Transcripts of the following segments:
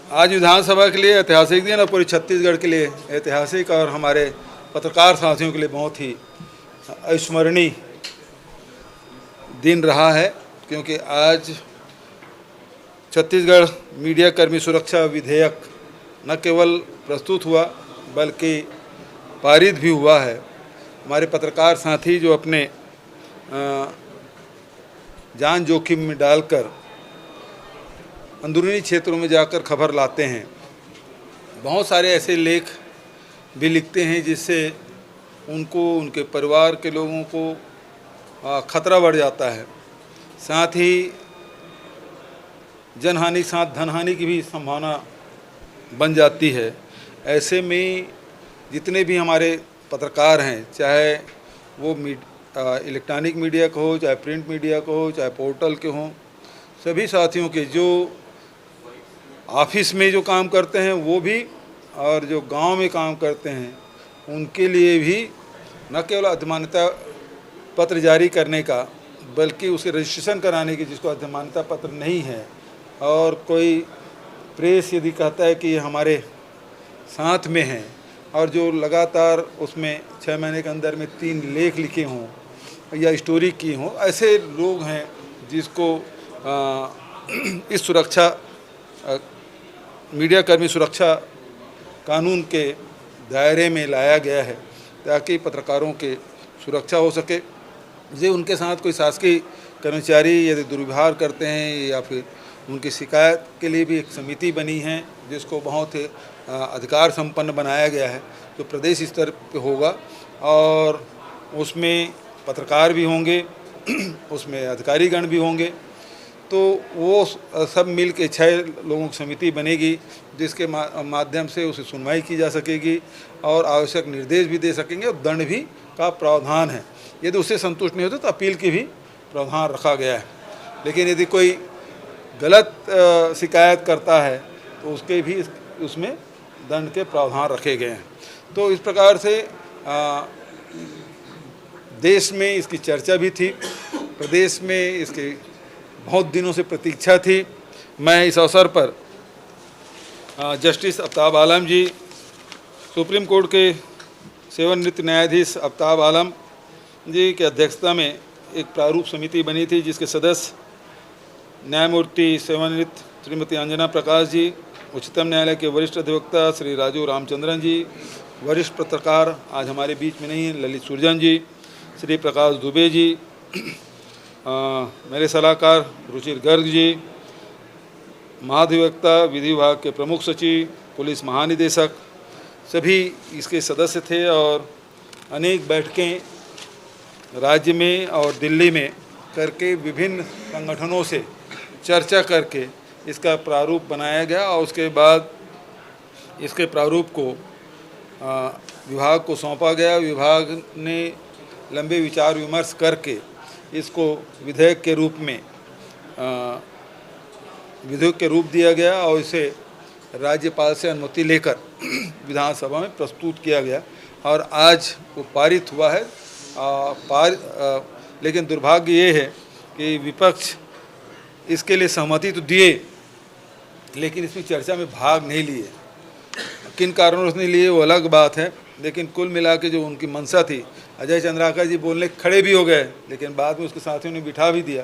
आज विधानसभा के लिए ऐतिहासिक दिन और पूरे छत्तीसगढ़ के लिए ऐतिहासिक और हमारे पत्रकार साथियों के लिए बहुत ही अविस्मरणीय दिन रहा है, क्योंकि आज छत्तीसगढ़ मीडिया कर्मी सुरक्षा विधेयक न केवल प्रस्तुत हुआ बल्कि पारित भी हुआ है। हमारे पत्रकार साथी जो अपने जान जोखिम में डालकर अंदरूनी क्षेत्रों में जाकर खबर लाते हैं, बहुत सारे ऐसे लेख भी लिखते हैं जिससे उनको, उनके परिवार के लोगों को खतरा बढ़ जाता है। साथ ही जनहानि के साथ धनहानि की भी संभावना बन जाती है। ऐसे में जितने भी हमारे पत्रकार हैं, चाहे वो इलेक्ट्रॉनिक मीडिया को हो, चाहे प्रिंट मीडिया को हो, चाहे पोर्टल के हों, सभी साथियों के जो ऑफिस में जो काम करते हैं वो भी और जो गांव में काम करते हैं उनके लिए भी न केवल अधिमान्यता पत्र जारी करने का बल्कि उसे रजिस्ट्रेशन कराने की, जिसको अधिमान्यता पत्र नहीं है, और कोई प्रेस यदि कहता है कि ये हमारे साथ में है और जो लगातार उसमें 6 महीने के अंदर में 3 लेख लिखे हों या स्टोरी की हों, ऐसे लोग हैं जिसको इस सुरक्षा मीडिया कर्मी सुरक्षा कानून के दायरे में लाया गया है ताकि पत्रकारों के सुरक्षा हो सके। जे उनके साथ कोई शासकीय कर्मचारी यदि दुर्व्यवहार करते हैं या फिर उनकी शिकायत के लिए भी एक समिति बनी है जिसको बहुत अधिकार संपन्न बनाया गया है, जो प्रदेश स्तर पे होगा और उसमें पत्रकार भी होंगे, उसमें अधिकारीगण भी होंगे। तो वो सब मिल के 6 लोगों की समिति बनेगी जिसके माध्यम से उसे सुनवाई की जा सकेगी और आवश्यक निर्देश भी दे सकेंगे और दंड भी का प्रावधान है। यदि उससे संतुष्ट नहीं होते तो अपील की भी प्रावधान रखा गया है। लेकिन यदि कोई गलत शिकायत करता है तो उसके भी उसमें दंड के प्रावधान रखे गए हैं। तो इस प्रकार से देश में इसकी चर्चा भी थी, प्रदेश में इसकी बहुत दिनों से प्रतीक्षा थी। मैं इस अवसर पर जस्टिस आफ्ताब आलम जी, सुप्रीम कोर्ट के सेवानिवृत्त न्यायाधीश आफ्ताब आलम जी की अध्यक्षता में एक प्रारूप समिति बनी थी जिसके सदस्य न्यायमूर्ति सेवानिवृत्त श्रीमती अंजना प्रकाश जी, उच्चतम न्यायालय के वरिष्ठ अधिवक्ता श्री राजू रामचंद्रन जी, वरिष्ठ पत्रकार आज हमारे बीच में नहीं हैं ललित सुरजन जी, श्री प्रकाश दुबे जी, मेरे सलाहकार रुचिर गर्ग जी, महाधिवक्ता विधि विभाग के प्रमुख सचिव, पुलिस महानिदेशक, सभी इसके सदस्य थे और अनेक बैठकें राज्य में और दिल्ली में करके विभिन्न संगठनों से चर्चा करके इसका प्रारूप बनाया गया और उसके बाद इसके प्रारूप को विभाग को सौंपा गया। विभाग ने लंबे विचार विमर्श करके इसको विधेयक के रूप में विधेयक के रूप दिया गया और इसे राज्यपाल से अनुमति लेकर विधानसभा में प्रस्तुत किया गया और आज वो पारित हुआ है। लेकिन दुर्भाग्य ये है कि विपक्ष इसके लिए सहमति तो दिए लेकिन इसमें चर्चा में भाग नहीं लिए। किन कारणों से नहीं लिए वो अलग बात है, लेकिन कुल मिला के जो उनकी मंशा थी, अजय चंद्राकर जी बोलने खड़े भी हो गए लेकिन बाद में उसके साथियों ने बिठा भी दिया।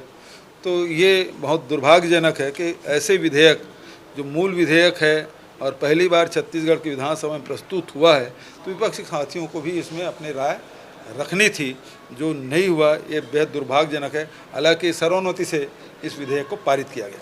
तो ये बहुत दुर्भाग्यजनक है कि ऐसे विधेयक जो मूल विधेयक है और पहली बार छत्तीसगढ़ की विधानसभा में प्रस्तुत हुआ है तो विपक्षी साथियों को भी इसमें अपनी राय रखनी थी, जो नहीं हुआ। ये बेहद दुर्भाग्यजनक है। हालांकि सर्वोन्नति से इस विधेयक को पारित किया गया।